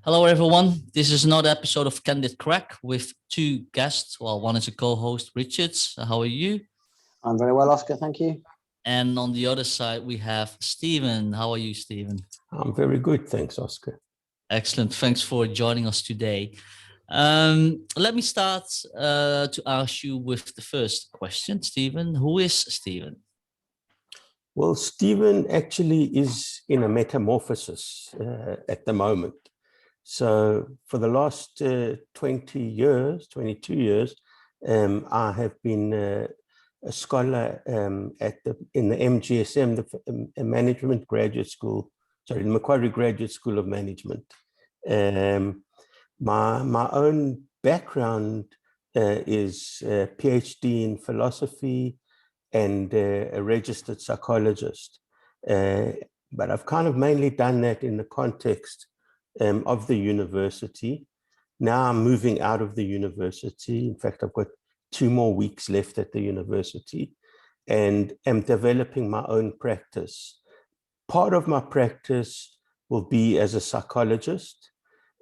Hello, everyone. This is another episode of Candid Craic with two guests. Well, one is a co-host, Richards. How are you? I'm very well, Oscar. Thank you. And on the other side, we have Steven. How are you, Steven? I'm very good. Thanks, Oscar. Excellent. Thanks for joining us today. Let me start to ask you with the first question, Steven. Who is Steven? Well, Steven actually is in a metamorphosis at the moment. So for the last 22 years, I have been a scholar in the MGSM, the Management Graduate School, the Macquarie Graduate School of Management. My own background is a PhD in philosophy and a registered psychologist. But I've kind of mainly done that in the context of the university. Now I'm moving out of the university. In fact, I've got 2 more weeks left at the university and am developing my own practice. Part of my practice will be as a psychologist,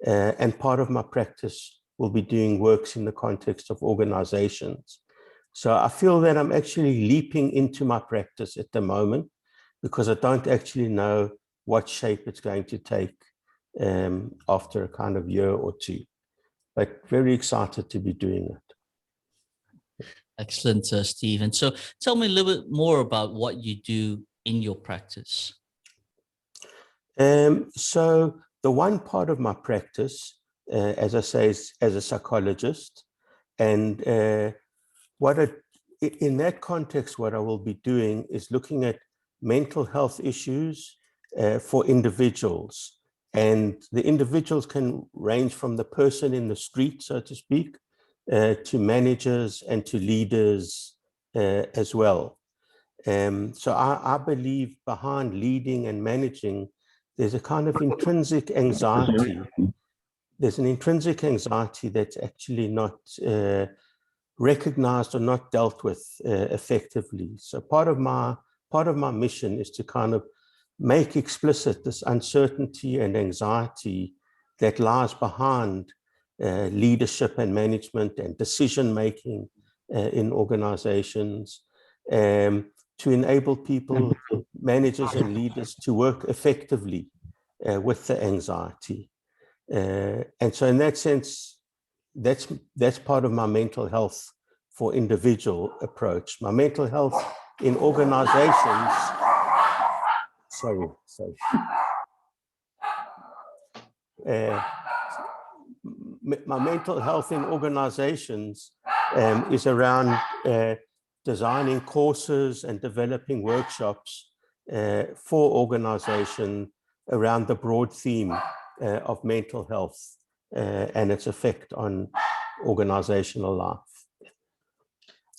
and part of my practice will be doing works in the context of organizations. So I feel that I'm actually leaping into my practice at the moment because I don't actually know what shape it's going to take after a kind of year or two, but very excited to be doing it. Excellent, Steven. So tell me a little bit more about what you do in your practice. So the one part of my practice, as I say, is as a psychologist. And in that context, what I will be doing is looking at mental health issues for individuals. And the individuals can range from the person in the street, so to speak, to managers and to leaders as well. So I believe behind leading and managing, there's a kind of intrinsic anxiety. There's an intrinsic anxiety that's actually not recognized or not dealt with effectively. So part of my mission is to kind of make explicit this uncertainty and anxiety that lies behind leadership and management and decision making in organizations, to enable people, managers and leaders, to work effectively with the anxiety. And so in that sense, that's part of my mental health for individual approach. My mental health in organizations, my mental health in organizations is around designing courses and developing workshops for organization around the broad theme of mental health and its effect on organizational life.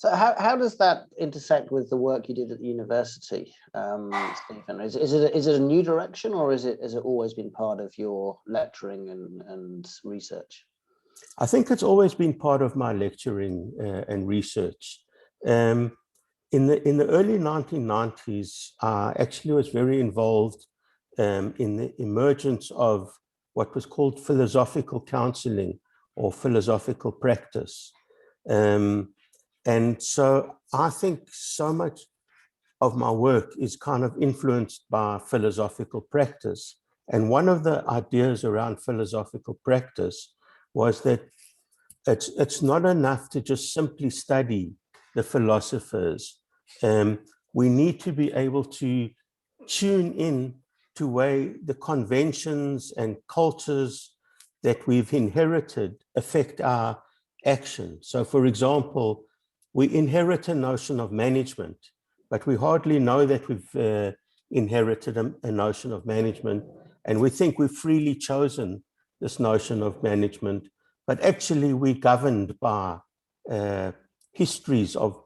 So how does that intersect with the work you did at the university, Steven? Is it a new direction, or has it always been part of your lecturing and research? I think it's always been part of my lecturing and research. In the early 1990s, I actually was very involved in the emergence of what was called philosophical counseling or philosophical practice. And so I think so much of my work is kind of influenced by philosophical practice. And one of the ideas around philosophical practice was that it's not enough to just simply study the philosophers. We need to be able to tune in to way the conventions and cultures that we've inherited affect our action. So for example, we inherit a notion of management, but we hardly know that we've inherited a notion of management, and we think we've freely chosen this notion of management, but actually we're governed by histories of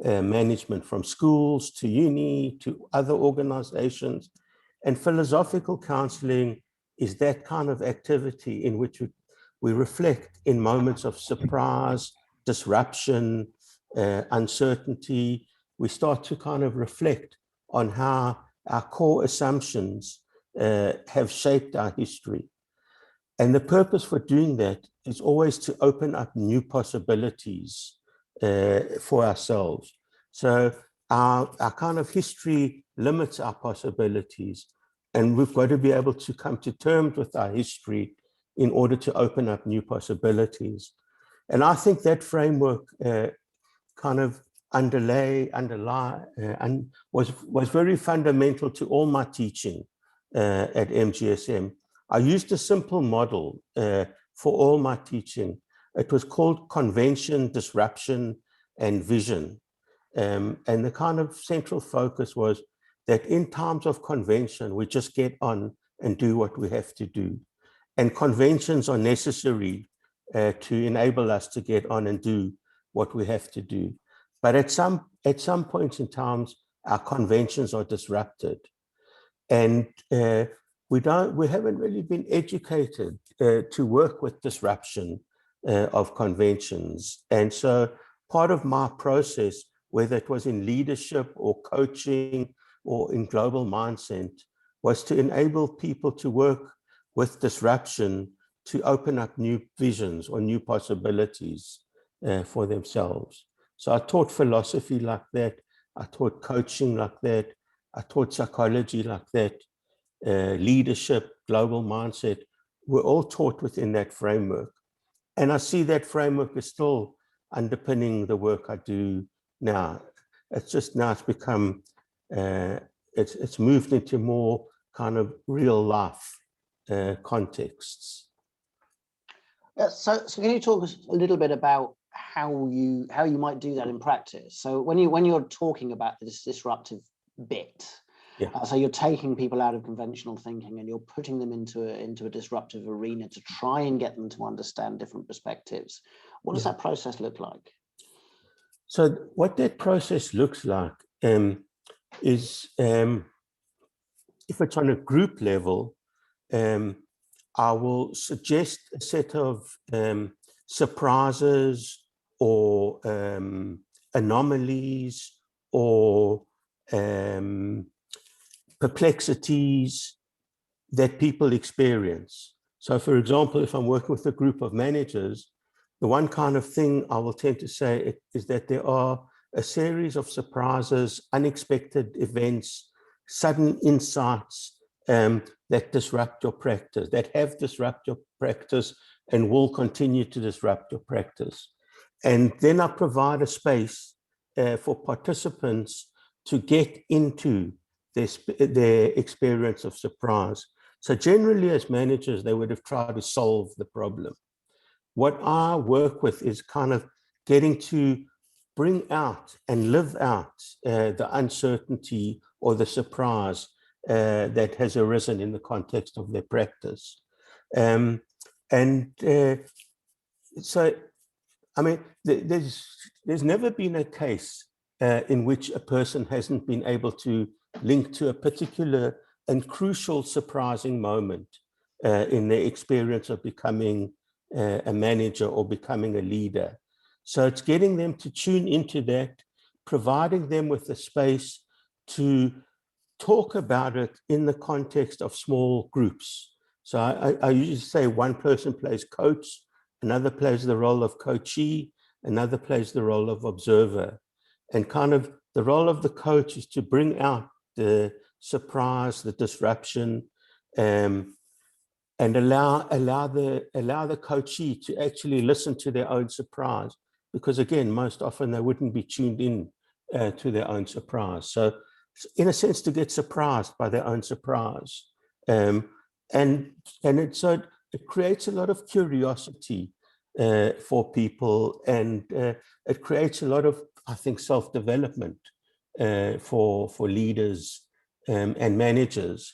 management from schools to uni to other organizations. And philosophical counseling is that kind of activity in which we reflect in moments of surprise, disruption, uncertainty. We start to kind of reflect on how our core assumptions have shaped our history. And the purpose for doing that is always to open up new possibilities for ourselves. So our kind of history limits our possibilities, and we've got to be able to come to terms with our history in order to open up new possibilities. And I think that framework kind of was very fundamental to all my teaching at MGSM. I used a simple model for all my teaching. It was called convention, disruption, and vision. And the kind of central focus was that in times of convention, we just get on and do what we have to do. And conventions are necessary to enable us to get on and do what we have to do. But at some points in times, our conventions are disrupted. And we haven't really been educated to work with disruption of conventions. And so part of my process, whether it was in leadership or coaching or in global mindset, was to enable people to work with disruption to open up new visions or new possibilities for themselves. So I taught philosophy like that. I taught coaching like that. I taught psychology like that. Leadership, global mindset, were all taught within that framework. And I see that framework is still underpinning the work I do now. It's just now it's become, it's moved into more kind of real life contexts. So can you talk a little bit about how you might do that in practice? So when you're talking about this disruptive bit, so you're taking people out of conventional thinking and you're putting them into a disruptive arena to try and get them to understand different perspectives. What does that process look like? So what that process looks like is, if it's on a group level, I will suggest a set of surprises or anomalies or perplexities that people experience. So for example, if I'm working with a group of managers, the one kind of thing I will tend to say is that there are a series of surprises, unexpected events, sudden insights that disrupt your practice, that have disrupted your practice and will continue to disrupt your practice. And then I provide a space for participants to get into their experience of surprise. So generally as managers, they would have tried to solve the problem. What I work with is kind of getting to bring out and live out the uncertainty or the surprise that has arisen in the context of their practice. So, I mean, there's never been a case in which a person hasn't been able to link to a particular and crucial surprising moment in their experience of becoming a manager or becoming a leader. So it's getting them to tune into that, providing them with the space to talk about it in the context of small groups. So I usually say one person plays coach, another plays the role of coachee, another plays the role of observer. And kind of the role of the coach is to bring out the surprise, the disruption, and allow the coachee to actually listen to their own surprise. Because again, most often they wouldn't be tuned in to their own surprise. So in a sense, to get surprised by their own surprise. So it creates a lot of curiosity for people, and it creates a lot of, I think, self-development for leaders and managers.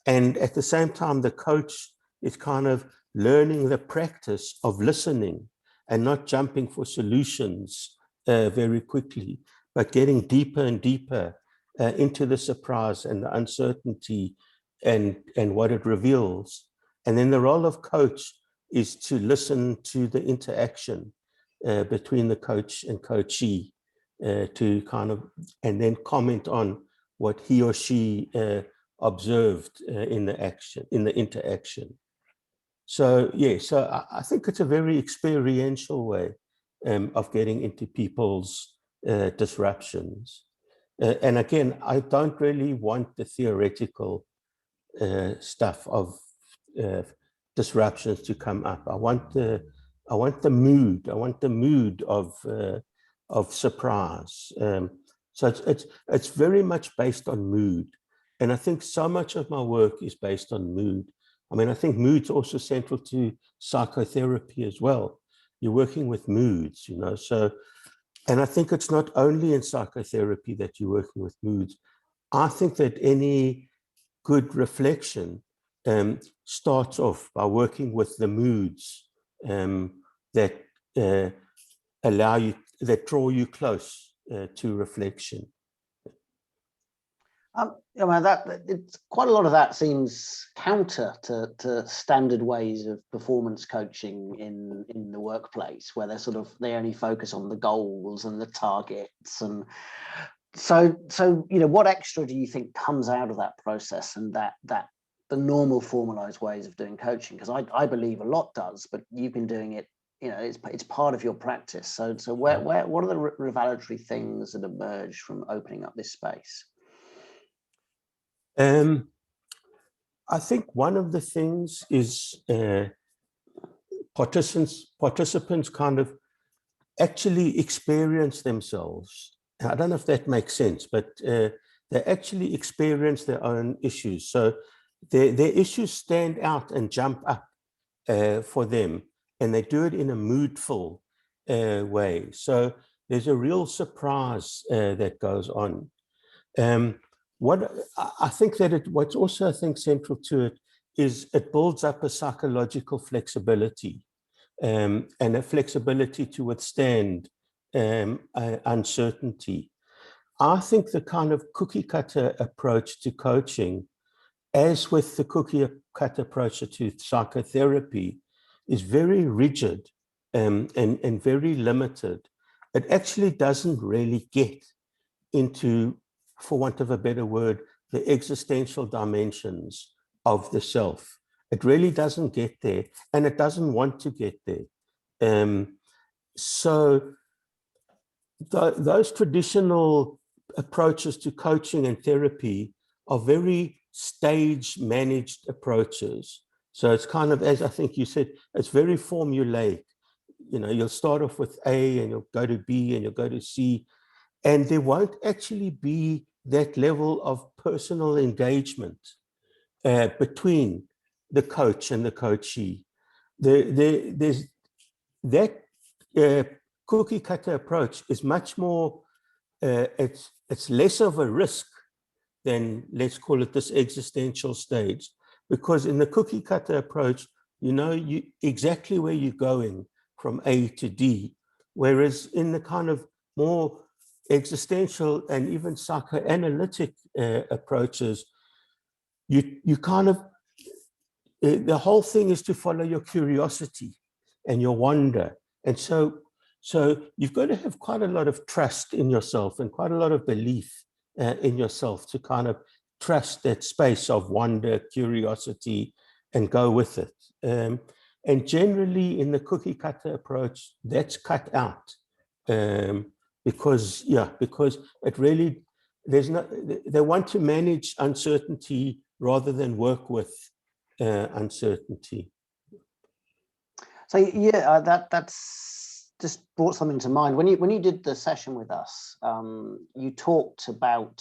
And at the same time, the coach is kind of learning the practice of listening and not jumping for solutions very quickly, but getting deeper and deeper into the surprise and the uncertainty and what it reveals. And then the role of coach is to listen to the interaction between the coach and coachee to kind of, and then comment on what he or she observed in the interaction. So yeah, so I think it's a very experiential way of getting into people's disruptions. And again, I don't really want the theoretical stuff of disruptions to come up. I want the mood. I want the mood of surprise. So it's very much based on mood, and I think so much of my work is based on mood. I mean, I think mood's also central to psychotherapy as well. You're working with moods, you know. So, and I think it's not only in psychotherapy that you're working with moods. I think that any good reflection starts off by working with the moods that allow you, that draw you close to reflection. I mean, it's quite a lot of that seems counter to standard ways of performance coaching in the workplace, where they only focus on the goals and the targets. And so you know, what extra do you think comes out of that process and that the normal formalized ways of doing coaching? Because I believe a lot does, but you've been doing it, you know, it's part of your practice. So what are the revelatory things that emerge from opening up this space? I think one of the things is participants kind of actually experience themselves. I don't know if that makes sense, but they actually experience their own issues. So their issues stand out and jump up for them, and they do it in a moodful way. So there's a real surprise that goes on. What I think that what's also, I think, central to it is it builds up a psychological flexibility and a flexibility to withstand uncertainty. I think the kind of cookie cutter approach to coaching, as with the cookie cutter approach to psychotherapy, is very rigid and very limited. It actually doesn't really get into, for want of a better word, the existential dimensions of the self. It really doesn't get there, and it doesn't want to get there. So those traditional approaches to coaching and therapy are very stage managed approaches. So it's kind of, as I think you said, it's very formulaic. You know, you'll start off with A and you'll go to B and you'll go to C, and there won't actually be that level of personal engagement between the coach and the coachee. There's that cookie cutter approach is much more, it's less of a risk than, let's call it, this existential stage, because in the cookie cutter approach, you know exactly where you're going from A to D, whereas in the kind of more existential and even psychoanalytic approaches, you kind of, the whole thing is to follow your curiosity and your wonder. And so you've got to have quite a lot of trust in yourself and quite a lot of belief in yourself to kind of trust that space of wonder, curiosity, and go with it. And generally in the cookie cutter approach, that's cut out. Because it really, they want to manage uncertainty rather than work with uncertainty. So yeah, that's just brought something to mind. When you did the session with us, you talked about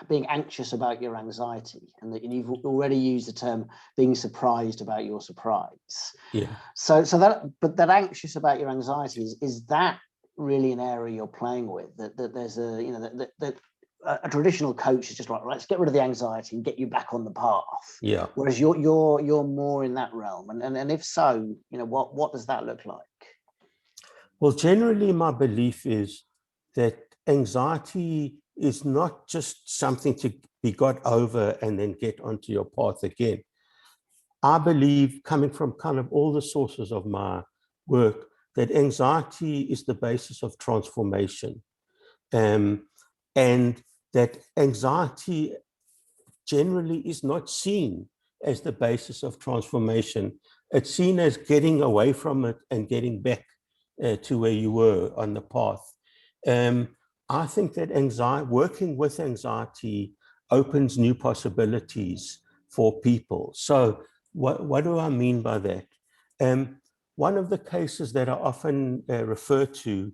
being anxious about your anxiety, and that you've already used the term being surprised about your surprise. Yeah. So that anxious about your anxiety, is that really an area you're playing with? That there's a, you know, that a traditional coach is just like, let's get rid of the anxiety and get you back on the path. Yeah. Whereas you're more in that realm, and if so, you know, what does that look like? Well, generally, my belief is that anxiety is not just something to be got over and then get onto your path again. I believe, coming from kind of all the sources of my work, that anxiety is the basis of transformation. And that anxiety generally is not seen as the basis of transformation. It's seen as getting away from it and getting back to where you were on the path. I think that working with anxiety opens new possibilities for people. So what do I mean by that? One of the cases that I often refer to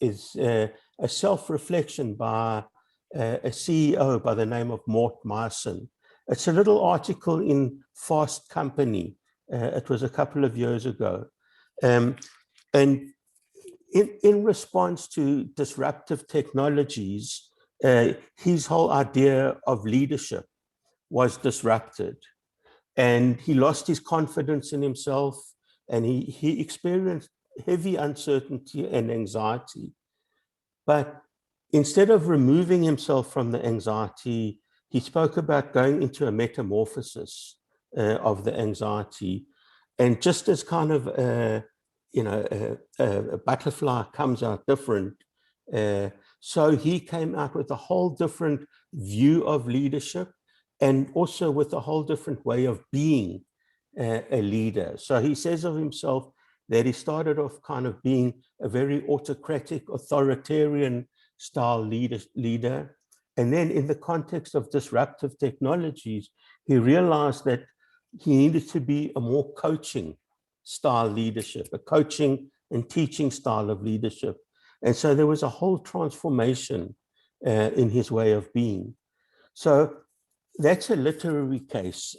is a self-reflection by a CEO by the name of Mort Meissen. It's a little article in Fast Company. It was a couple of years ago. And in response to disruptive technologies, his whole idea of leadership was disrupted. And he lost his confidence in himself, and he experienced heavy uncertainty and anxiety. But instead of removing himself from the anxiety, he spoke about going into a metamorphosis of the anxiety. And just as kind of a butterfly comes out different, so he came out with a whole different view of leadership, and also with a whole different way of being a leader. So he says of himself that he started off kind of being a very autocratic, authoritarian style leader. And then in the context of disruptive technologies, he realized that he needed to be a more coaching style leadership, a coaching and teaching style of leadership. And so there was a whole transformation in his way of being. So that's a literary case.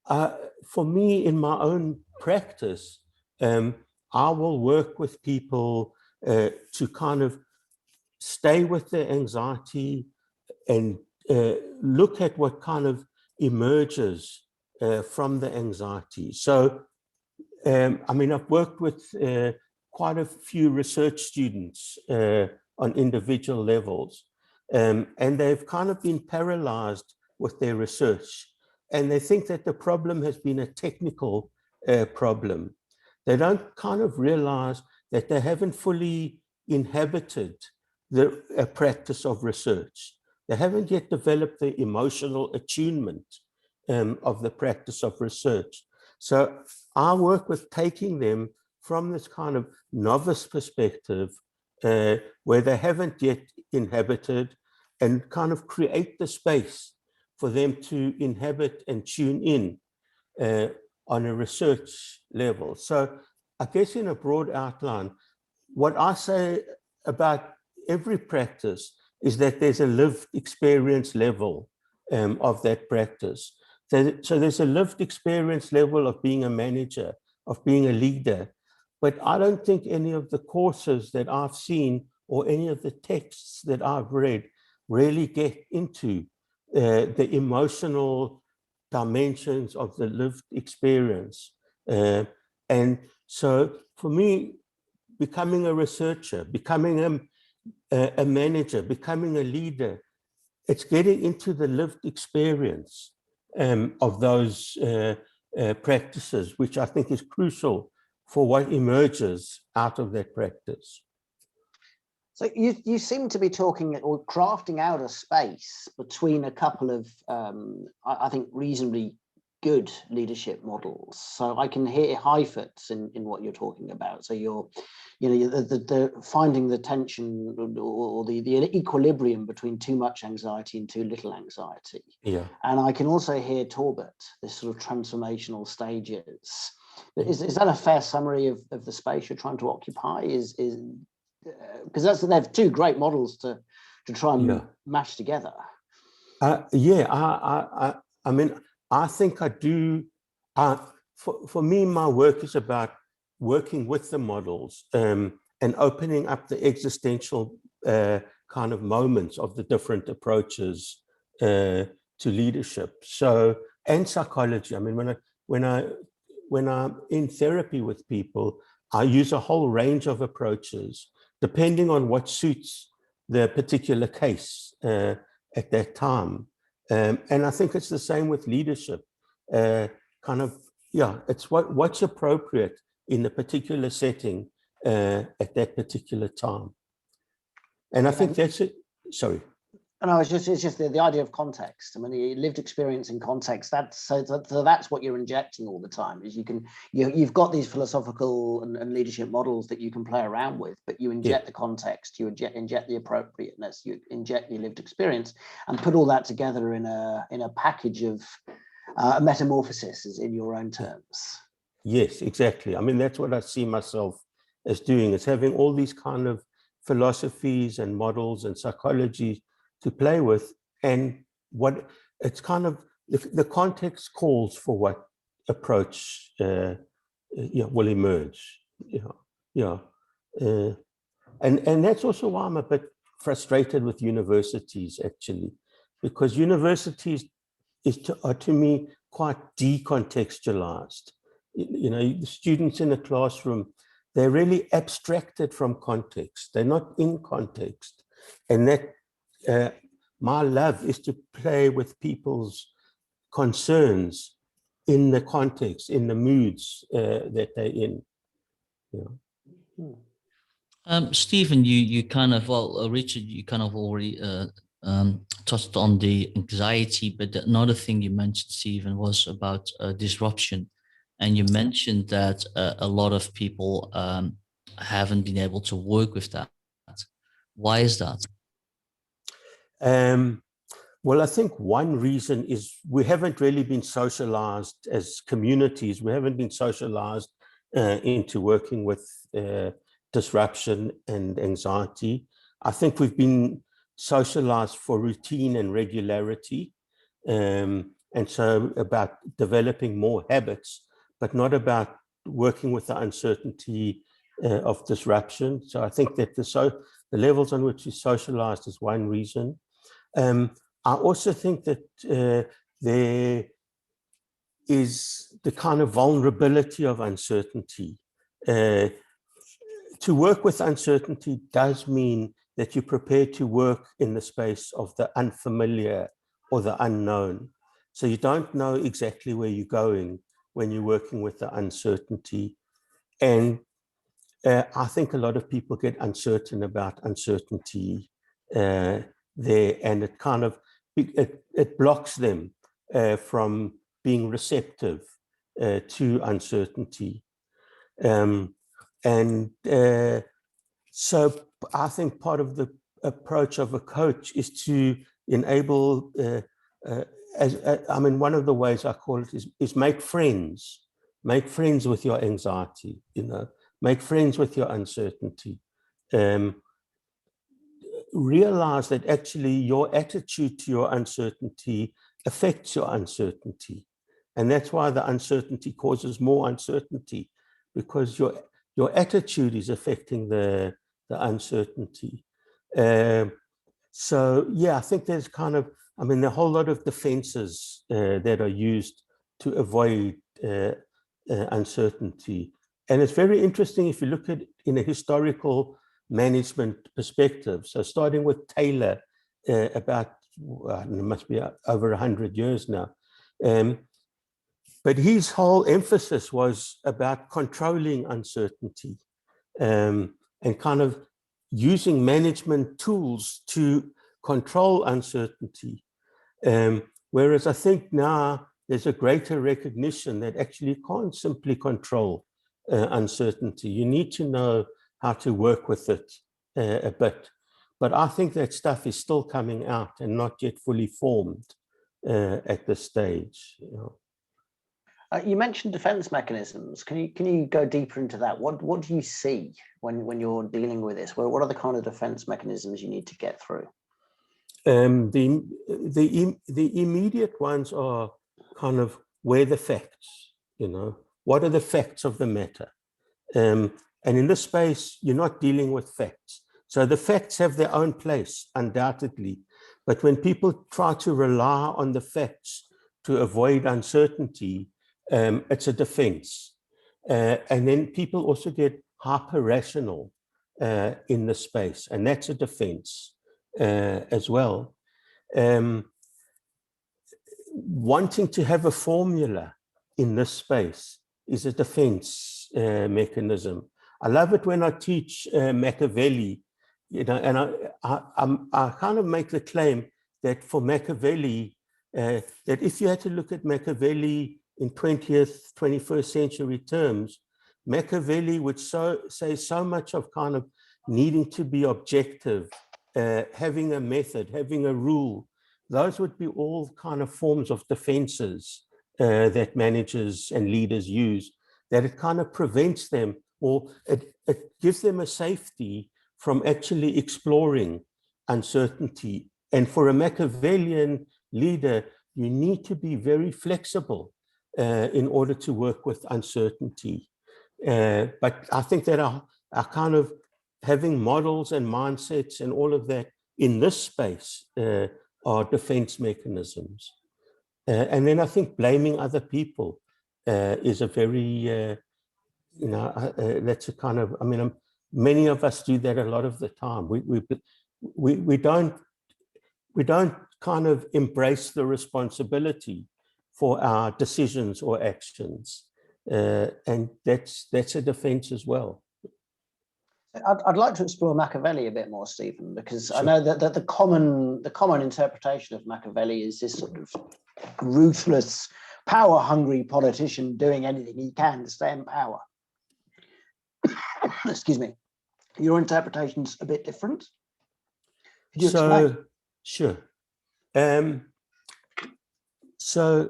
For me, in my own practice, I will work with people to kind of stay with their anxiety and look at what kind of emerges from the anxiety. So, I mean, I've worked with quite a few research students on individual levels, and they've kind of been paralyzed with their research. And they think that the problem has been a technical problem. They don't kind of realize that they haven't fully inhabited the practice of research. They haven't yet developed the emotional attunement of the practice of research. So I work with taking them from this kind of novice perspective where they haven't yet inhabited, and kind of create the space for them to inhabit and tune in on a research level. So I guess in a broad outline, what I say about every practice is that there's a lived experience level of that practice. So there's a lived experience level of being a manager, of being a leader. But I don't think any of the courses that I've seen or any of the texts that I've read really get into the emotional dimensions of the lived experience. And so for me, becoming a researcher, becoming a manager, becoming a leader, it's getting into the lived experience of those practices, which I think is crucial for what emerges out of that practice. So you seem to be talking or crafting out a space between a couple of, I think, reasonably good leadership models. So I can hear hyphens in what you're talking about. So you're, the finding the tension or the equilibrium between too much anxiety and too little anxiety. Yeah. And I can also hear Torbert, this sort of transformational stages. Is that a fair summary of the space you're trying to occupy? Because they have two great models to try and mash together. I mean, I think I do. For me, my work is about working with the models and opening up the existential kind of moments of the different approaches to leadership. So, and psychology. I mean, when I'm in therapy with people, I use a whole range of approaches depending on what suits the particular case at that time. And I think it's the same with leadership. It's what's appropriate in the particular setting at that particular time. And I think that's it. Sorry. No, it's just the idea of context. I mean, the lived experience in context. So that's what you're injecting all the time. Is you've got these philosophical and leadership models that you can play around with, but you inject the context, you inject the appropriateness, you inject the lived experience, and put all that together in a package of metamorphosis, as in your own terms. Yes, exactly. I mean, that's what I see myself as doing. Is having all these kind of philosophies and models and psychology to play with, and what it's kind of the context calls for what approach will emerge. And that's also why I'm a bit frustrated with universities, actually, because universities are to me quite decontextualized. The students in a classroom, they're really abstracted from context. They're not in context, and that. My love is to play with people's concerns in the context, in the moods that they're in. Stephen, you kind of, Richard, you kind of already touched on the anxiety, but another thing you mentioned, Stephen, was about disruption. And you mentioned that a lot of people haven't been able to work with that. Why is that? Well, I think one reason is we haven't really been socialized as communities. We haven't been socialized into working with disruption and anxiety. I think we've been socialized for routine and regularity. And so about developing more habits, but not about working with the uncertainty of disruption. So I think that the levels on which we're socialized is one reason. I also think that there is the kind of vulnerability of uncertainty. To work with uncertainty does mean that you're prepared to work in the space of the unfamiliar or the unknown. So you don't know exactly where you're going when you're working with the uncertainty. And I think a lot of people get uncertain about uncertainty there, and it kind of it blocks them from being receptive to uncertainty. So I think part of the approach of a coach is to enable, one of the ways I call it is make friends with your anxiety, make friends with your uncertainty. Realize that actually your attitude to your uncertainty affects your uncertainty. And that's why the uncertainty causes more uncertainty, because your attitude is affecting the uncertainty. So yeah, I think there's kind of, a whole lot of defenses that are used to avoid uncertainty. And it's very interesting if you look at it in a historical management perspective. So starting with Taylor about, it must be over 100 years now. But his whole emphasis was about controlling uncertainty and kind of using management tools to control uncertainty. Whereas I think now there's a greater recognition that actually you can't simply control uncertainty. You need to know how to work with it a bit. But I think that stuff is still coming out and not yet fully formed at this stage. You mentioned defense mechanisms. Can you go deeper into that? What do you see when you're dealing with this? What are the kind of defense mechanisms you need to get through? The immediate ones are kind of where the facts, what are the facts of the matter? And in this space, you're not dealing with facts. So the facts have their own place, undoubtedly. But when people try to rely on the facts to avoid uncertainty, it's a defense. And then people also get hyper-rational in the space, and that's a defense as well. Wanting to have a formula in this space is a defense mechanism. I love it when I teach Machiavelli, and I kind of make the claim that for Machiavelli, that if you had to look at Machiavelli in 20th, 21st century terms, Machiavelli would say so much of kind of needing to be objective, having a method, having a rule. Those would be all kind of forms of defenses that managers and leaders use, that it kind of prevents them, or it gives them a safety from actually exploring uncertainty. And for a Machiavellian leader, you need to be very flexible in order to work with uncertainty. But I think that our kind of having models and mindsets and all of that in this space are defense mechanisms. And then I think blaming other people is a very, that's a kind of, I mean, many of us do that a lot of the time. We don't kind of embrace the responsibility for our decisions or actions. And that's a defense as well. I'd like to explore Machiavelli a bit more, Stephen, because Sure. I know that the common interpretation of Machiavelli is this sort of ruthless, power-hungry politician doing anything he can to stay in power. Excuse me. Your interpretation's a bit different. Could you explain? Sure. So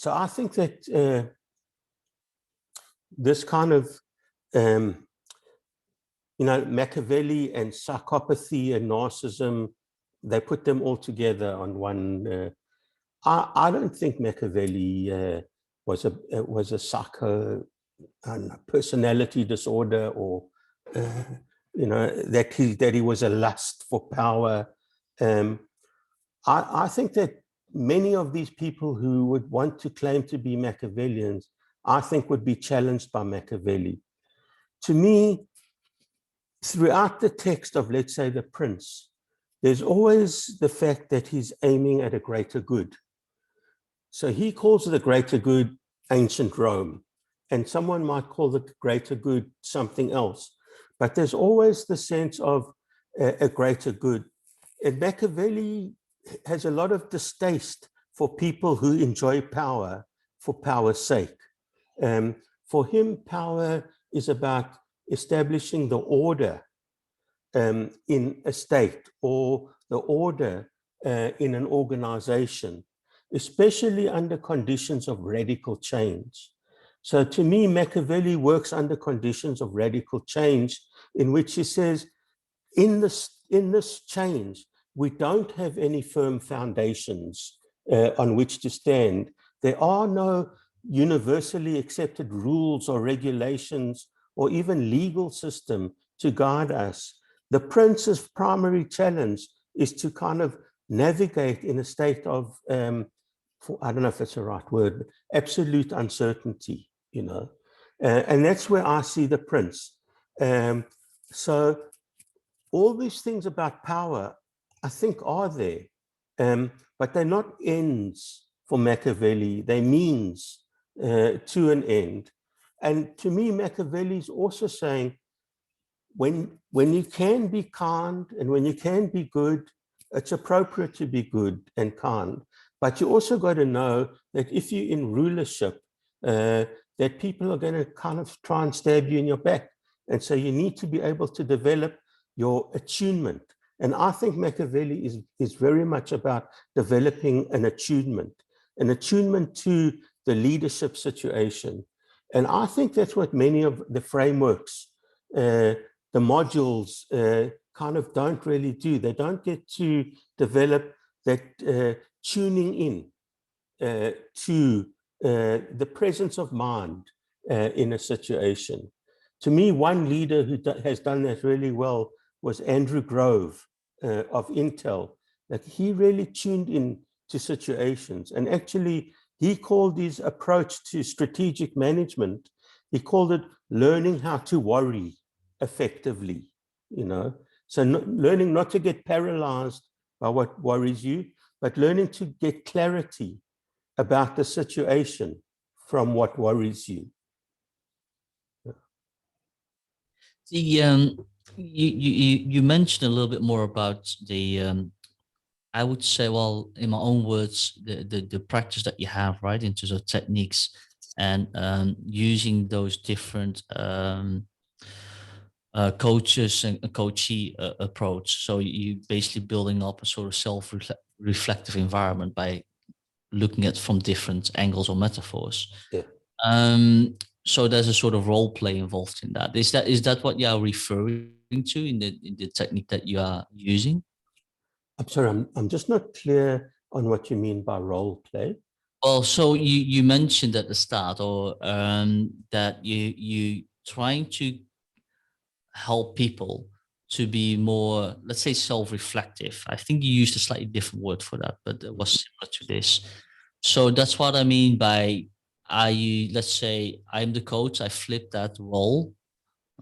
I think that this kind of Machiavelli and psychopathy and narcissism, they put them all together on one. I don't think Machiavelli was a psycho personality disorder, or that he was a lust for power. I think that many of these people who would want to claim to be Machiavellians, I think would be challenged by Machiavelli. To me, throughout the text of, let's say, The Prince, there's always the fact that he's aiming at a greater good. So he calls the greater good ancient Rome, and someone might call the greater good something else. But there's always the sense of a greater good. And Machiavelli has a lot of distaste for people who enjoy power for power's sake. For him, power is about establishing the order in a state, or the order in an organization, especially under conditions of radical change. So to me, Machiavelli works under conditions of radical change, in which he says, in this change, we don't have any firm foundations on which to stand. There are no universally accepted rules or regulations or even legal system to guide us. The prince's primary challenge is to kind of navigate in a state of, I don't know if it's the right word, but absolute uncertainty, and that's where I see the prince. So all these things about power, I think, are there, but they're not ends for Machiavelli, they're means to an end. And to me, Machiavelli is also saying, when you can be kind and when you can be good, it's appropriate to be good and kind. But you also got to know that if you're in rulership, that people are going to kind of try and stab you in your back. And so you need to be able to develop your attunement. And I think Machiavelli is very much about developing an attunement to the leadership situation. And I think that's what many of the frameworks, the modules kind of don't really do. They don't get to develop that tuning in to the presence of mind in a situation. To me, one leader who has done that really well was Andrew Grove of Intel. Like, he really tuned in to situations, and actually he called his approach to strategic management, he called it learning how to worry effectively, So learning not to get paralyzed by what worries you, but learning to get clarity about the situation from what worries you. You mentioned a little bit more about the I would say, well, in my own words, the practice that you have, right, in terms of techniques and using those different coaches and a coachee approach. So you basically building up a sort of self-reflective environment by looking at from different angles or metaphors. Yeah. So there's a sort of role play involved in that. Is that what you are referring to in the technique that you are using? I'm sorry, I'm just not clear on what you mean by role play. Well, so you mentioned at the start, or that you trying to help people to be more, let's say, self-reflective. I think you used a slightly different word for that, but it was similar to this. So that's what I mean by let's say I'm the coach, I flip that role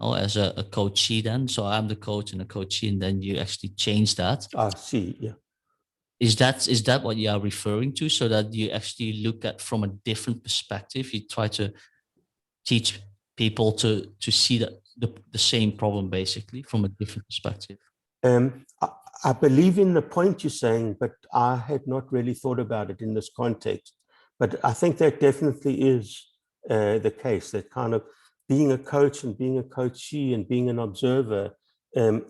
as a coachee then. So I'm the coach and a coachee, and then you actually change that. I see, yeah. Is that what you are referring to? So that you actually look at from a different perspective, you try to teach people to see the same problem basically from a different perspective. I believe in the point you're saying, but I had not really thought about it in this context. But I think that definitely is the case, that kind of being a coach and being a coachee and being an observer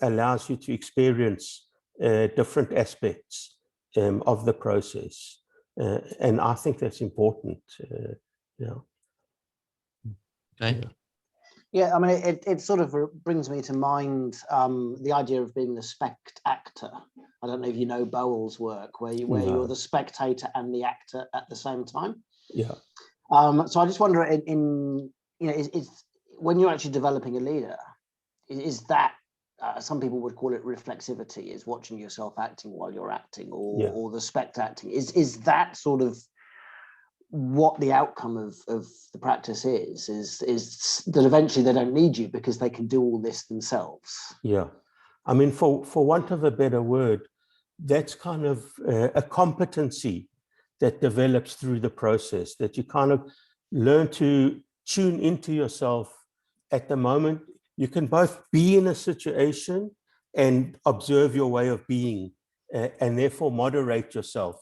allows you to experience different aspects of the process. And I think that's important. Yeah. Okay. Yeah, I mean, it sort of brings me to mind the idea of being the spectator. I don't know if you know Bowell's work, where you're the spectator and the actor at the same time. Yeah. So I just wonder, is when you're actually developing a leader, is that some people would call it reflexivity, is watching yourself acting while you're acting, or the spectating. Is that sort of what the outcome of the practice is that eventually they don't need you because they can do all this themselves? Yeah. I mean, for want of a better word, that's kind of a competency that develops through the process, that you kind of learn to tune into yourself at the moment. You can both be in a situation and observe your way of being, and therefore moderate yourself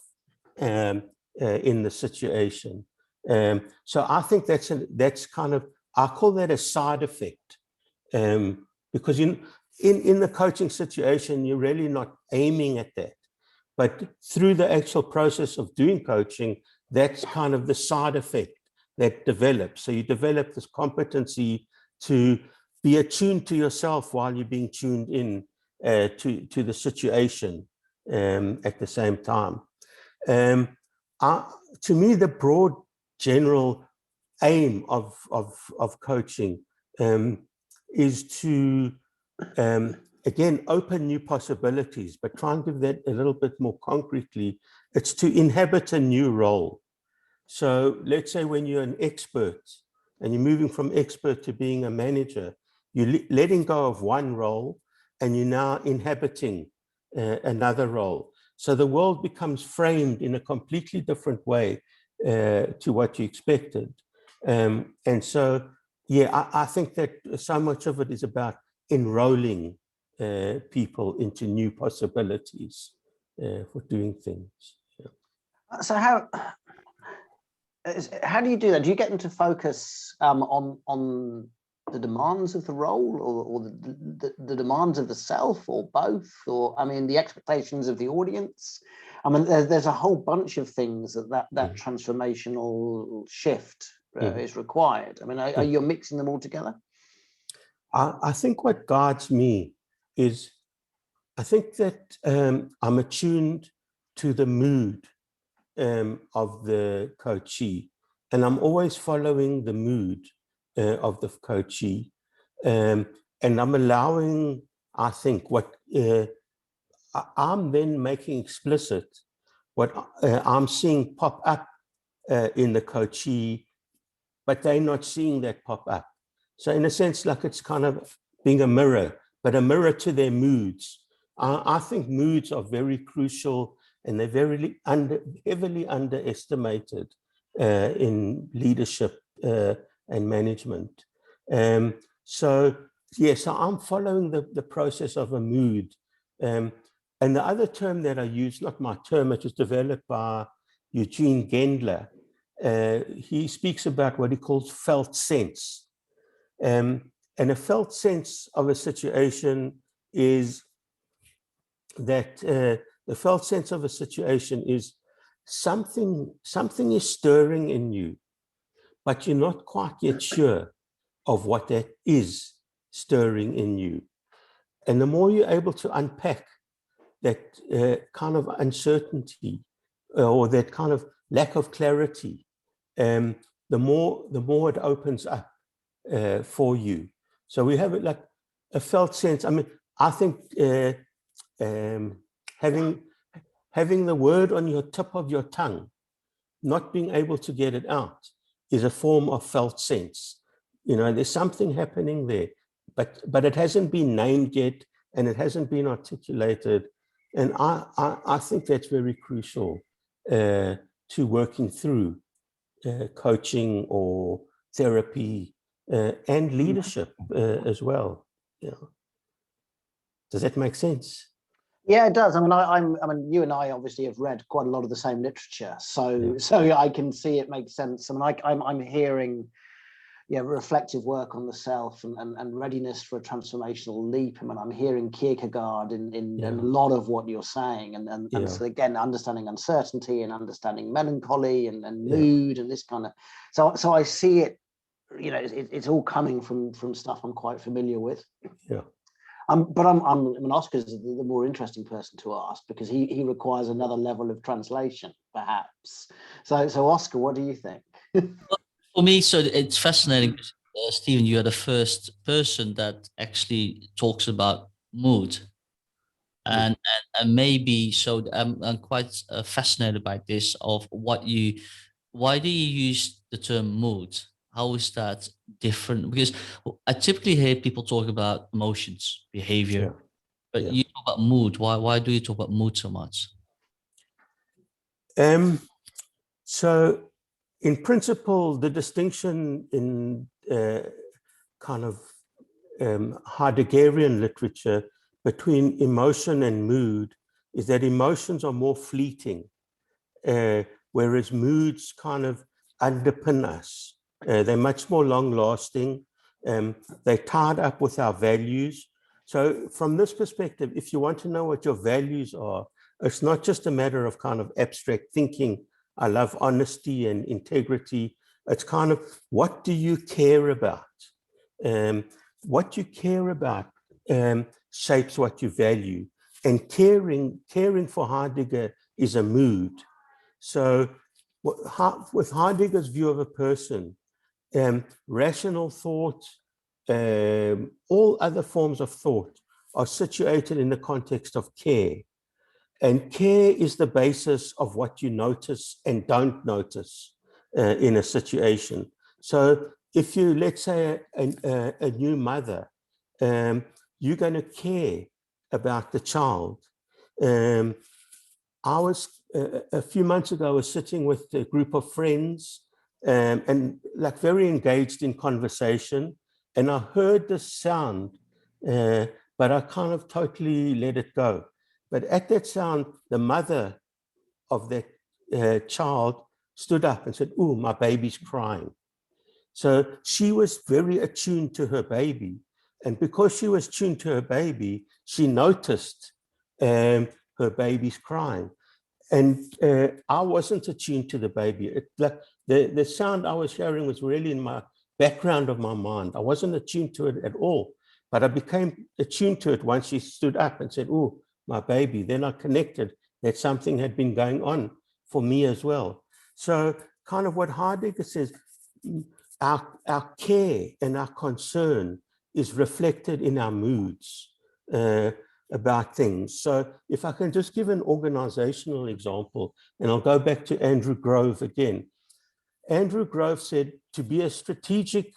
in the situation. So I think that's kind of, I call that a side effect, because in the coaching situation, you're really not aiming at that. But through the actual process of doing coaching, that's kind of the side effect that develops. So you develop this competency to be attuned to yourself while you're being tuned in to the situation at the same time. To me, the broad general aim of coaching is to, again, open new possibilities, but try and give that a little bit more concretely. It's to inhabit a new role. So let's say when you're an expert and you're moving from expert to being a manager, you're letting go of one role and you're now inhabiting another role. So the world becomes framed in a completely different way to what you expected. And so, yeah, I think that so much of it is about enrolling people into new possibilities for doing things. Yeah. So how do you do that? Do you get them to focus on the demands of the role, or the demands of the self, or both? Or, I mean, the expectations of the audience? I mean, there's a whole bunch of things that transformational shift is required. I mean, are you mixing them all together? I think what guides me is, I think that I'm attuned to the mood of the coachee, and I'm always following the mood of the coachee, and I'm allowing, I think, what I'm then making explicit what I'm seeing pop up in the coachee, but they're not seeing that pop up. So in a sense, like it's kind of being a mirror, but a mirror to their moods. I think moods are very crucial, and they're very heavily underestimated in leadership and management. So Yes, so I'm following the process of a mood. And the other term that I use, not my term, it was developed by Eugene Gendler. He speaks about what he calls felt sense. And a felt sense of a situation is that the felt sense of a situation is something is stirring in you, but you're not quite yet sure of what that is stirring in you. And the more you're able to unpack that kind of uncertainty or that kind of lack of clarity, the more it opens up for you. So we have like a felt sense. I mean, I think having the word on your tip of your tongue, not being able to get it out, is a form of felt sense. You know, there's something happening there, but it hasn't been named yet, and it hasn't been articulated. And I think that's very crucial to working through coaching or therapy and leadership as well. You know. Does that make sense? Yeah, it does. I mean, you and I obviously have read quite a lot of the same literature, so I can see it makes sense. I mean, I'm hearing, reflective work on the self and readiness for a transformational leap. I mean, I'm hearing Kierkegaard in a lot of what you're saying, and so again, understanding uncertainty and understanding melancholy and mood and this kind of. So I see it. You know, it's all coming from stuff I'm quite familiar with. Yeah. But Oscar's the more interesting person to ask because he requires another level of translation, perhaps. So Oscar, what do you think? For me, so it's fascinating. Steven, you are the first person that actually talks about mood, and maybe so. I'm quite fascinated by this. Of why do you use the term mood? How is that different? Because I typically hear people talk about emotions, behavior, but you talk about mood. Why do you talk about mood so much? So, in principle, the distinction in kind of Heideggerian literature between emotion and mood is that emotions are more fleeting, whereas moods kind of underpin us. They're much more long-lasting. They're tied up with our values. So from this perspective, if you want to know what your values are, it's not just a matter of kind of abstract thinking. I love honesty and integrity. It's kind of, what do you care about? What you care about shapes what you value. And caring for Heidegger is a mood. So with Heidegger's view of a person, rational thought, all other forms of thought are situated in the context of care. And care is the basis of what you notice and don't notice in a situation. So if you, let's say, a new mother, you're going to care about the child. I was, a few months ago, I was sitting with a group of friends and like very engaged in conversation. And I heard the sound, but I kind of totally let it go. But at that sound, the mother of that child stood up and said, "Oh, my baby's crying." So she was very attuned to her baby. And because she was tuned to her baby, she noticed her baby's crying. And I wasn't attuned to the baby. The sound I was hearing was really in my background of my mind. I wasn't attuned to it at all. But I became attuned to it once she stood up and said, "Oh, my baby." Then I connected that something had been going on for me as well. So kind of what Heidegger says, our care and our concern is reflected in our moods about things. So if I can just give an organizational example, and I'll go back to Andrew Grove again. Andrew Grove said, to be a strategic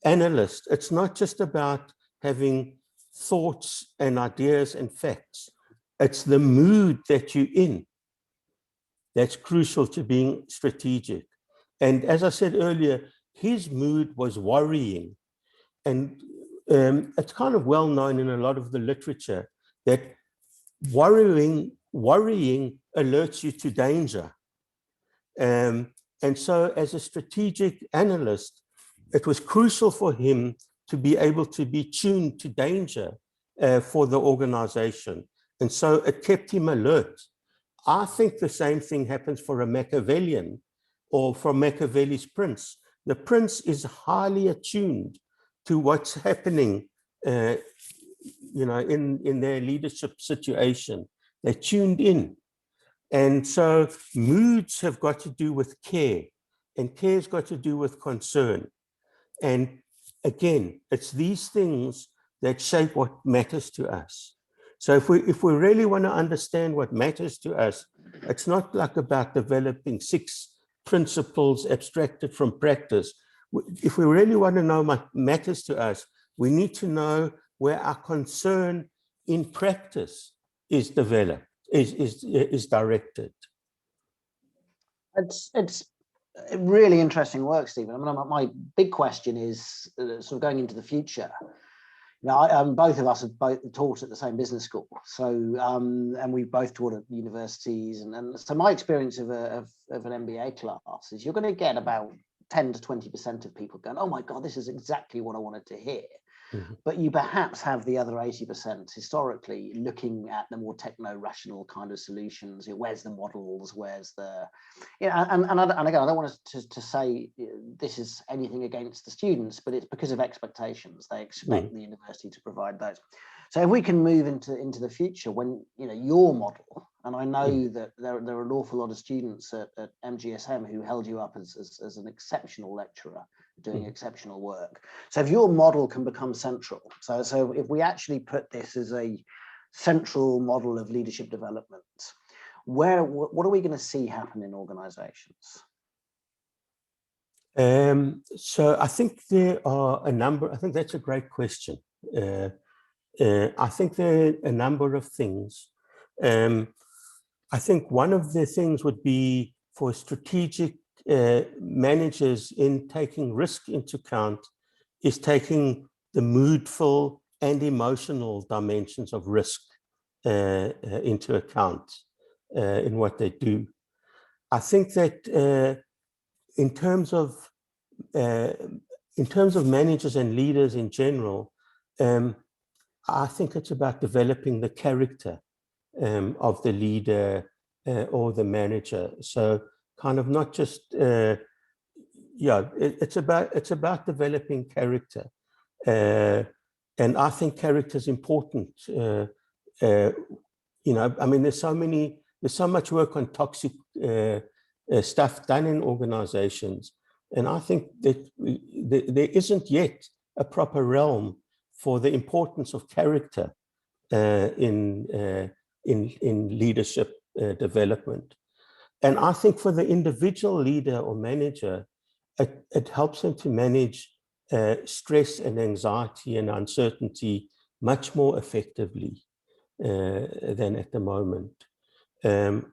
analyst, it's not just about having thoughts and ideas and facts. It's the mood that you're in that's crucial to being strategic. And as I said earlier, his mood was worrying. And it's kind of well known in a lot of the literature that worrying alerts you to danger. And so as a strategic analyst, it was crucial for him to be able to be tuned to danger for the organization. And so it kept him alert. I think the same thing happens for a Machiavellian or for Machiavelli's prince. The prince is highly attuned to what's happening in their leadership situation. They're tuned in. And so moods have got to do with care, and care's got to do with concern. And again, it's these things that shape what matters to us. So if we really want to understand what matters to us, it's not like about developing 6 principles abstracted from practice. If we really want to know what matters to us, we need to know where our concern in practice is developed, is directed. It's really interesting work, Stephen. I mean, my big question is sort of going into the future. Both of us have both taught at the same business school, so and we've both taught at universities, and so my experience of an MBA class is you're going to get about 10 to 20% of people going, oh my God, this is exactly what I wanted to hear. Mm-hmm. But you perhaps have the other 80% historically looking at the more techno-rational kind of solutions. Where's the models? Where's the, and again, I don't want to say this is anything against the students, but it's because of expectations. They expect the university to provide those. So if we can move into the future when, your model, and I know that there are an awful lot of students at MGSM who held you up as an exceptional lecturer doing exceptional work. So if your model can become central, so if we actually put this as a central model of leadership development, what are we going to see happen in organizations? So I think there are a number, I think that's a great question. I think there are a number of things. I think one of the things would be for strategic managers in taking risk into account is taking the moodful and emotional dimensions of risk into account in what they do. I think that in terms of managers and leaders in general, I think it's about developing the character of the leader or the manager. So kind of not just, it's about developing character. And I think character is important. I mean, there's so much work on toxic stuff done in organizations. And I think that there isn't yet a proper realm for the importance of character in leadership development. And I think for the individual leader or manager, it helps them to manage stress and anxiety and uncertainty much more effectively than at the moment. I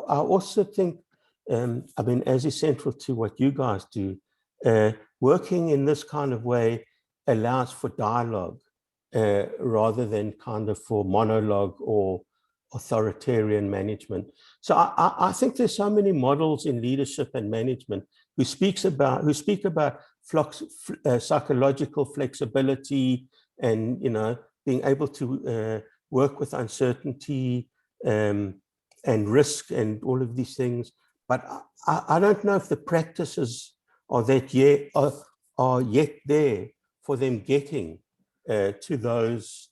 also think, I mean, as is central to what you guys do, working in this kind of way allows for dialogue rather than kind of for monologue or authoritarian management. So I think there's so many models in leadership and management who speak about psychological flexibility and being able to work with uncertainty and risk and all of these things. But I don't know if the practices are yet there for them getting to those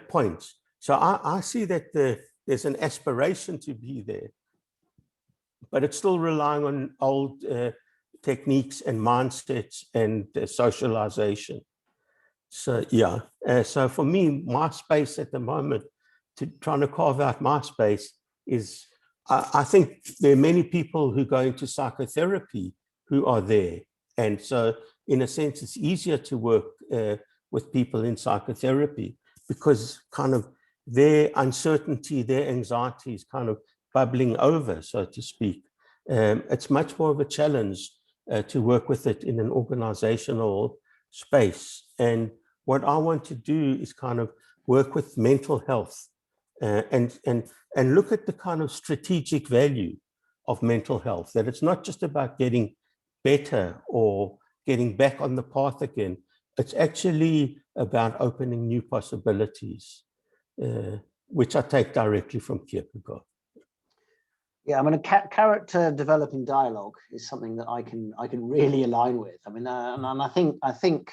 points. So I see that there's an aspiration to be there, but it's still relying on old techniques and mindsets and socialization. So so for me, my space at the moment, trying to carve out my space is, I think there are many people who go into psychotherapy who are there. And so in a sense, it's easier to work with people in psychotherapy because kind of their uncertainty, their anxiety is kind of bubbling over, so to speak. It's much more of a challenge to work with it in an organizational space. And what I want to do is kind of work with mental health and look at the kind of strategic value of mental health, that it's not just about getting better or getting back on the path again. It's actually about opening new possibilities, which I take directly from Kierkegaard. Yeah, I mean, character developing dialogue is something that I can really align with. I mean, and I think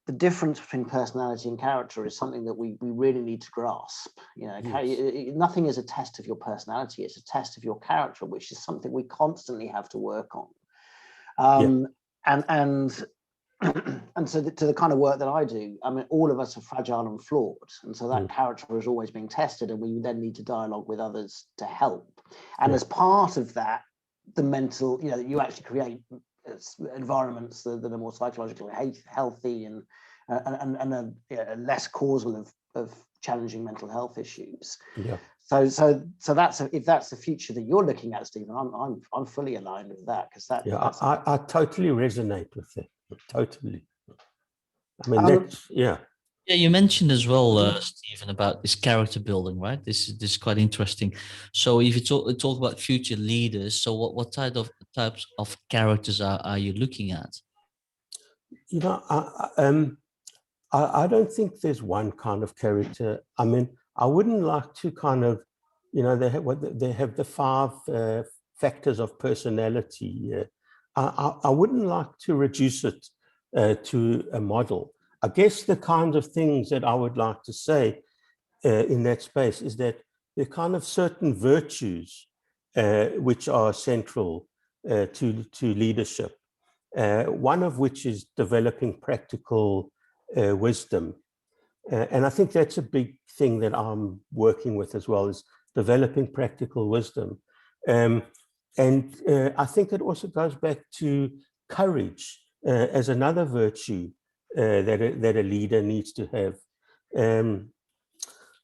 the difference between personality and character is something that we really need to grasp. You know, yes. Nothing is a test of your personality; it's a test of your character, which is something we constantly have to work on. And so to the kind of work that I do, I mean, all of us are fragile and flawed, and so that character is always being tested, and we then need to dialogue with others to help. And as part of that, the mental, you know, you actually create environments that are more psychologically healthy and less causal of challenging mental health issues. Yeah. So that's if that's the future that you're looking at, Stephen, I'm fully aligned with that, because that. Yeah, I totally resonate with it. Totally. I mean, that's yeah. Yeah, you mentioned as well, Stephen, about this character building, right? This is quite interesting. So, if you talk about future leaders, so what types of characters are you looking at? You know, I don't think there's one kind of character. I mean, I wouldn't like to kind of, you know, they have the 5 factors of personality. I wouldn't like to reduce it to a model. I guess the kinds of things that I would like to say in that space is that there are kind of certain virtues which are central to leadership. One of which is developing practical wisdom. And I think that's a big thing that I'm working with as well, is developing practical wisdom. And I think it also goes back to courage as another virtue that a leader needs to have.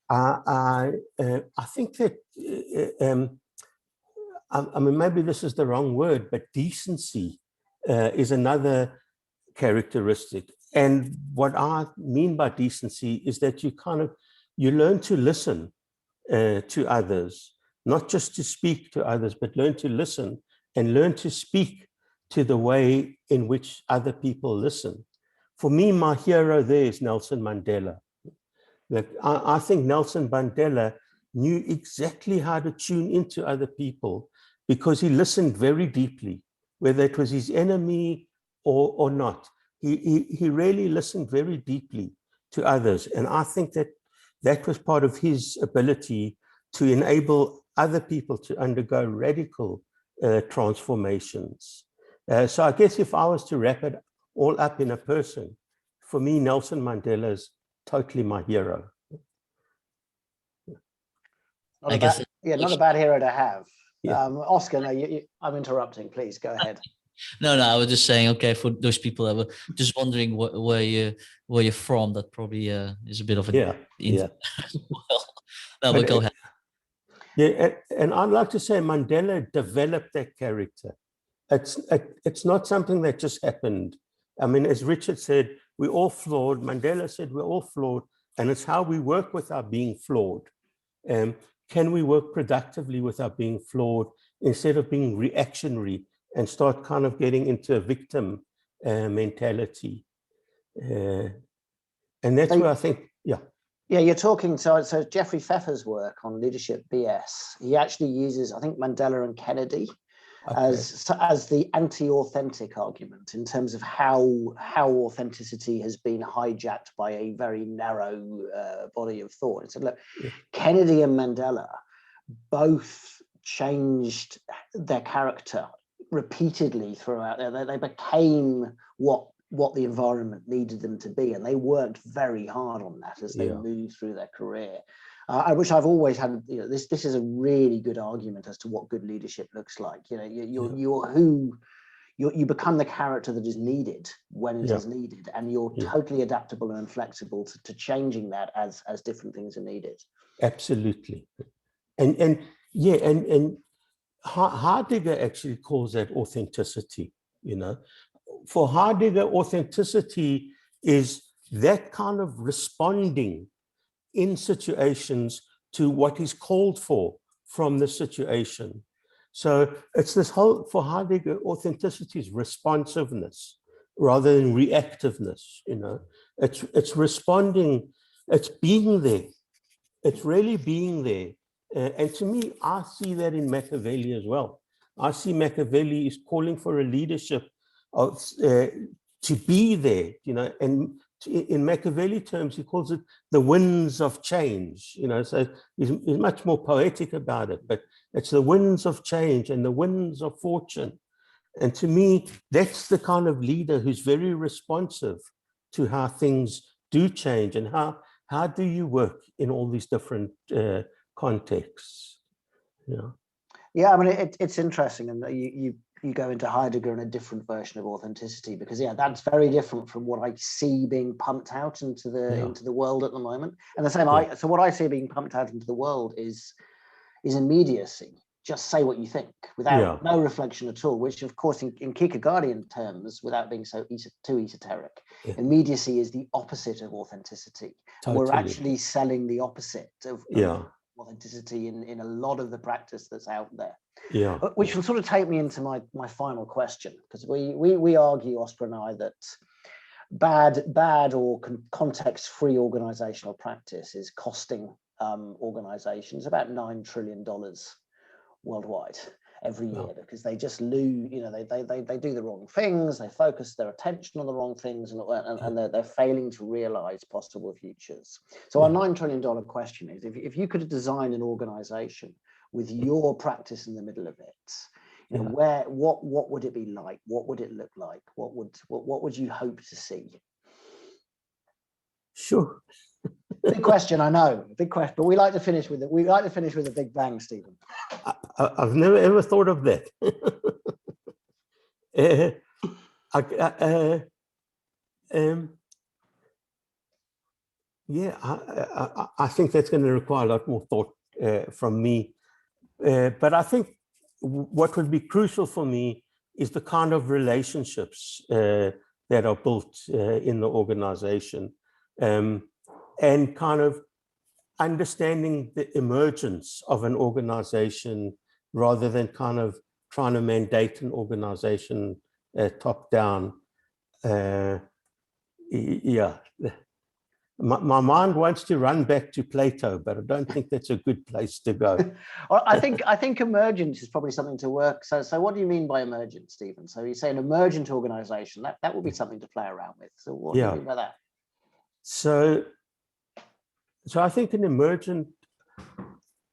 I think that, I mean, maybe this is the wrong word, but decency is another characteristic. And what I mean by decency is that you learn to listen to others, not just to speak to others, but learn to listen and learn to speak to the way in which other people listen. For me, my hero there is Nelson Mandela. I think Nelson Mandela knew exactly how to tune into other people because he listened very deeply, whether it was his enemy or not. He really listened very deeply to others. And I think that was part of his ability to enable other people to undergo radical transformations. So I guess if I was to wrap it all up in a person, for me, Nelson Mandela is totally my hero. Not a bad hero to have. Yeah. Oscar, no, I'm interrupting. Please go ahead. No, I was just saying, okay, for those people that were just wondering where you're from, that probably is a bit of a well, but go ahead. Yeah, and I'd like to say Mandela developed that character. It's not something that just happened. I mean, as Richard said, we're all flawed. Mandela said we're all flawed, and it's how we work with our being flawed. Can we work productively with our being flawed instead of being reactionary and start kind of getting into a victim mentality? And that's where I think, yeah. Yeah, you're talking, so Jeffrey Pfeffer's work on leadership BS, he actually uses, I think, Mandela and Kennedy as the anti-authentic argument in terms of how authenticity has been hijacked by a very narrow body of thought. And so look, Kennedy and Mandela both changed their character repeatedly throughout. They became what the environment needed them to be, and they worked very hard on that as they moved through their career. Which I've always had. You know, this is a really good argument as to what good leadership looks like. You know, you become the character that is needed when it is needed, and you're totally adaptable and flexible to changing that as different things are needed. Absolutely, and Heidegger actually calls that authenticity. You know, for Heidegger, authenticity is that kind of responding in situations to what is called for from the situation. So it's this whole, for Heidegger, authenticity is responsiveness rather than reactiveness, you know. It's responding, it's being there. It's really being there. And to me, I see that in Machiavelli as well. I see Machiavelli is calling for a leadership of to be there, you know, and in Machiavelli terms, he calls it the winds of change, you know, so he's much more poetic about it, but it's the winds of change and the winds of fortune. And to me, that's the kind of leader who's very responsive to how things do change and how do you work in all these different contexts, you know? Yeah, I mean, it's interesting, and you go into Heidegger and a different version of authenticity, because yeah, that's very different from what I see being pumped out into the world at the moment. And the same, so what I see being pumped out into the world is immediacy. Just say what you think without no reflection at all, which of course in Kierkegaardian terms, without being too esoteric, immediacy is the opposite of authenticity. Totally. We're actually selling the opposite of authenticity in a lot of the practice that's out there. Yeah. Which will sort of take me into my final question, because we argue, Oscar and I, that bad or context-free organizational practice is costing organizations about $9 trillion worldwide every year, because they just lose, you know, they do the wrong things, they focus their attention on the wrong things, and they're failing to realize possible futures. So our $9 trillion question is, if you could design an organization with your practice in the middle of it, you know, what would it be like? What would it look like? What would you hope to see? Sure. Big question, I know, big question, but we like to finish with it. We like to finish with a big bang, Stephen. I've never ever thought of that. I think that's going to require a lot more thought from me. But I think what would be crucial for me is the kind of relationships that are built in the organization, and kind of understanding the emergence of an organization rather than kind of trying to mandate an organization top down. My mind wants to run back to Plato, but I don't think that's a good place to go. Well, I think emergence is probably something to work. So what do you mean by emergence, Stephen? So you say an emergent organization, that would be something to play around with. So what do you mean by that? So I think an emergent,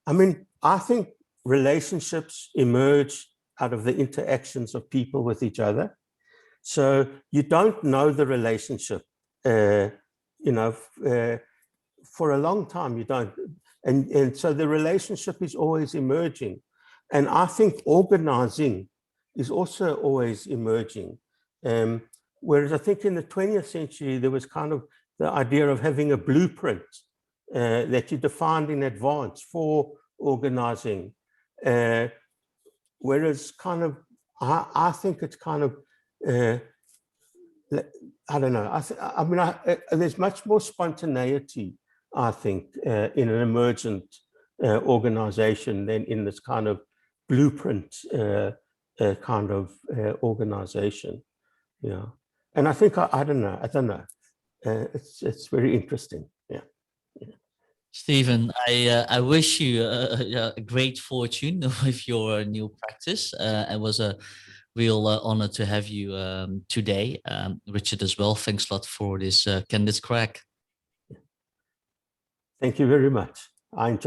I think relationships emerge out of the interactions of people with each other. So you don't know the relationship, for a long time, you don't. And so the relationship is always emerging. And I think organizing is also always emerging. Whereas I think in the 20th century, there was kind of the idea of having a blueprint that you defined in advance for organizing. Whereas kind of, I think it's kind of, I don't know. There's much more spontaneity, I think, in an emergent organization than in this kind of blueprint kind of organization. Yeah, and I think I don't know. It's very interesting. Yeah. Stephen, I wish you a great fortune with your new practice. It was a real honor to have you today. Richard as well, thanks a lot for this Candid Craic. Thank you very much. I enjoyed